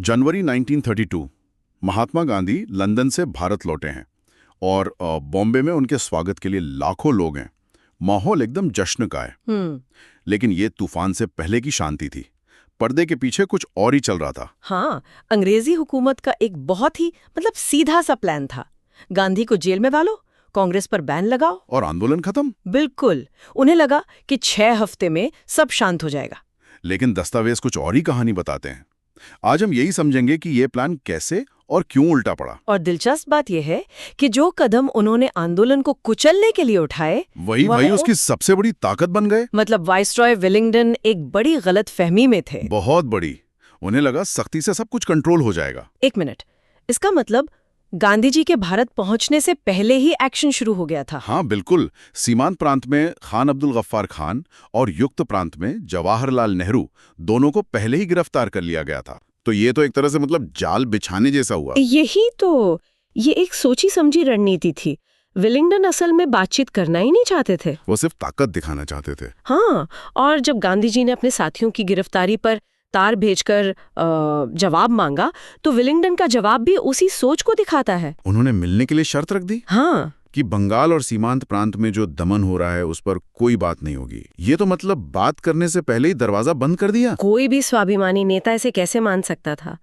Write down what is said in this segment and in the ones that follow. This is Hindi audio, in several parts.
जनवरी 1932 महात्मा गांधी लंदन से भारत लौटे हैं और बॉम्बे में उनके स्वागत के लिए लाखों लोग हैं। माहौल एकदम जश्न का है। लेकिन ये तूफान से पहले की शांति थी। पर्दे के पीछे कुछ और ही चल रहा था। हाँ, अंग्रेजी हुकूमत का एक बहुत ही सीधा सा प्लान था। गांधी को जेल में डालो, कांग्रेस पर बैन लगाओ और आंदोलन खत्म। बिल्कुल। उन्हें लगा कि 6 हफ्ते में सब शांत हो जाएगा। लेकिन दस्तावेज कुछ और ही कहानी बताते हैं। आज हम यही समझेंगे कि ये प्लान कैसे और क्यों उल्टा पड़ा। और दिलचस्प बात यह है कि जो कदम उन्होंने आंदोलन को कुचलने के लिए उठाए वही उसकी सबसे बड़ी ताकत बन गए। वाइसरॉय विलिंगडन एक बड़ी गलत फहमी में थे। बहुत बड़ी। उन्हें लगा सख्ती से सब कुछ कंट्रोल हो जाएगा। एक मिनट, इसका मतलब गांधी जी के भारत पहुंचने से पहले ही एक्शन शुरू हो गया था। हाँ बिल्कुल। सीमांत प्रांत में खान अब्दुल गफ्फार खान और युक्त प्रांत में जवाहरलाल नेहरू दोनों को पहले ही गिरफ्तार कर लिया गया था। तो ये तो एक तरह से जाल बिछाने जैसा हुआ। यही तो, ये एक सोची समझी रणनीति थी। विलिंगडन असल में बातचीत करना ही नहीं चाहते थे, वो सिर्फ ताकत दिखाना चाहते थे। हाँ, और जब गांधी जी ने अपने साथियों की गिरफ्तारी पर तार भेजकर जवाब मांगा तो विलिंगडन का जवाब भी उसी सोच को दिखाता है। उन्होंने मिलने के लिए शर्त रख दी। हाँ, कि बंगाल और सीमांत प्रांत में जो दमन हो रहा है उस पर कोई बात नहीं होगी। ये तो बात करने से पहले ही दरवाजा बंद कर दिया। कोई भी स्वाभिमानी नेता ऐसे कैसे मान सकता था?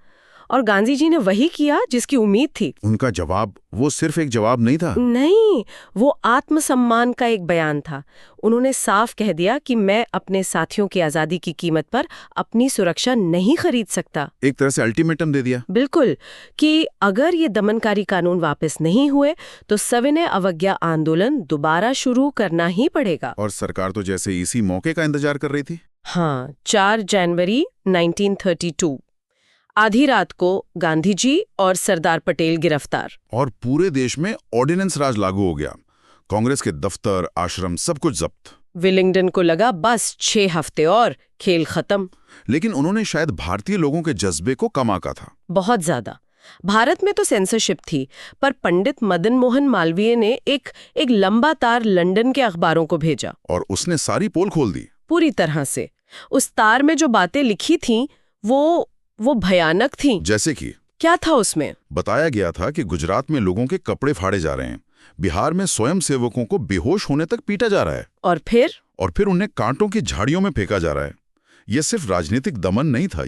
और गांधी जी ने वही किया जिसकी उम्मीद थी। उनका जवाब वो सिर्फ एक जवाब नहीं था। नहीं, वो आत्मसम्मान का एक बयान था। उन्होंने साफ कह दिया कि मैं अपने साथियों की आजादी की कीमत पर अपनी सुरक्षा नहीं खरीद सकता। एक तरह से अल्टीमेटम दे दिया। बिल्कुल, कि अगर ये दमनकारी कानून वापस नहीं हुए तो सविनय अवज्ञा आंदोलन दोबारा शुरू करना ही पड़ेगा। और सरकार तो जैसे इसी मौके का इंतजार कर रही थी। हाँ, 4 जनवरी 1932 आधी रात को गांधी जी और सरदार पटेल गिरफ्तार। और पूरे देश में ऑर्डिनेंस राज लागू हो गया। कांग्रेस के दफ्तर, आश्रम, सब कुछ जब्त। विलिंगडन को लगा बस 6 हफ्ते और खेल खत्म। लेकिन उन्होंने शायद भारतीय लोगों के जज्बे को कम आंका था। बहुत ज्यादा। भारत में तो सेंसरशिप थी, पर पंडित मदन मोहन मालवीय ने एक लंबा तार लंदन के अखबारों को भेजा। और उसने सारी पोल खोल दी। पूरी तरह से। उस तार में जो बातें लिखी थीं वो भयानक थीं। जैसे कि क्या था उसमें? बताया गया था कि गुजरात में लोगों के कपड़े फाड़े जा रहे हैं, बिहार में स्वयं सेवकों को बेहोश होने तक पीटा जा रहा है, और फिर उन्हें कांटों की झाड़ियों में फेंका जा रहा है। यह सिर्फ राजनीतिक दमन नहीं था,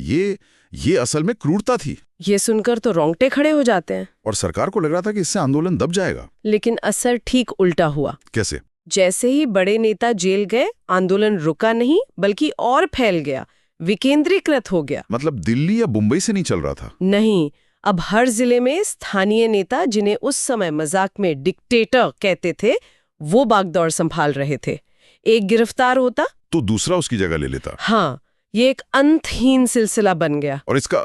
ये असल में क्रूरता थी। ये सुनकर तो रोंगटे खड़े हो जाते हैं। और सरकार को लग रहा था कि इससे आंदोलन दब जाएगा। लेकिन असर ठीक उल्टा हुआ। कैसे? जैसे ही बड़े नेता जेल गए, आंदोलन रुका नहीं बल्कि और फैल गया, विकेंद्रीकृत हो गया। दिल्ली या मुंबई से नहीं चल रहा था। नहीं, अब हर जिले में स्थानीय नेता, जिन्हें उस समय मजाक में डिक्टेटर कहते थे, वो बागडोर संभाल रहे थे। एक गिरफ्तार होता तो दूसरा उसकी जगह ले लेता। हाँ, ये एक अंतहीन सिलसिला बन गया। और इसका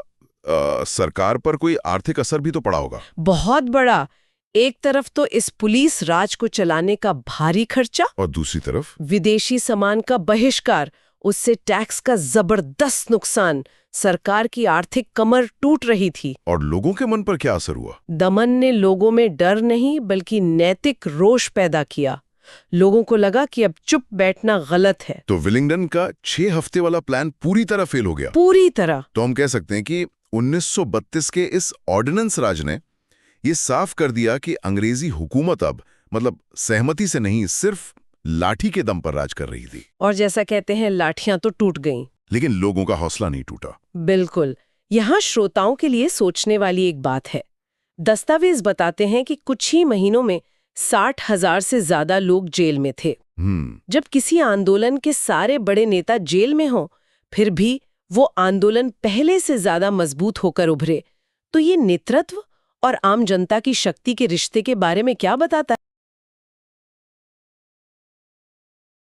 सरकार पर कोई आर्थिक असर भी तो पड़ा होगा। बहुत बड़ा। एक तरफ तो इस पुलिस राज को चलाने का भारी खर्चा, और दूसरी तरफ विदेशी सामान का बहिष्कार, उससे टैक्स का जबरदस्त नुकसान। सरकार की आर्थिक कमर टूट रही थी। और लोगों के मन पर क्या असर हुआ? दमन ने लोगों में डर नहीं बल्कि नैतिक रोष पैदा किया। लोगों को लगा कि अब चुप बैठना गलत है। तो विलिंगडन का 6 हफ्ते वाला प्लान पूरी तरह फेल हो गया। पूरी तरह। तो हम कह सकते हैं कि 1932 के इस ऑर्डिनेंस राज ने ये साफ कर दिया कि अंग्रेजी हुकूमत अब सहमति से नहीं, सिर्फ लाठी के दम पर राज कर रही थी। और जैसा कहते हैं, लाठियां तो टूट गईं, लेकिन लोगों का हौसला नहीं टूटा। बिल्कुल। यहाँ श्रोताओं के लिए सोचने वाली एक बात है। दस्तावेज बताते हैं कि कुछ ही महीनों में 60,000 से ज्यादा लोग जेल में थे। जब किसी आंदोलन के सारे बड़े नेता जेल में हों, फिर भी वो आंदोलन पहले से ज्यादा मजबूत होकर उभरे, तो ये नेतृत्व और आम जनता की शक्ति के रिश्ते के बारे में क्या बताता है?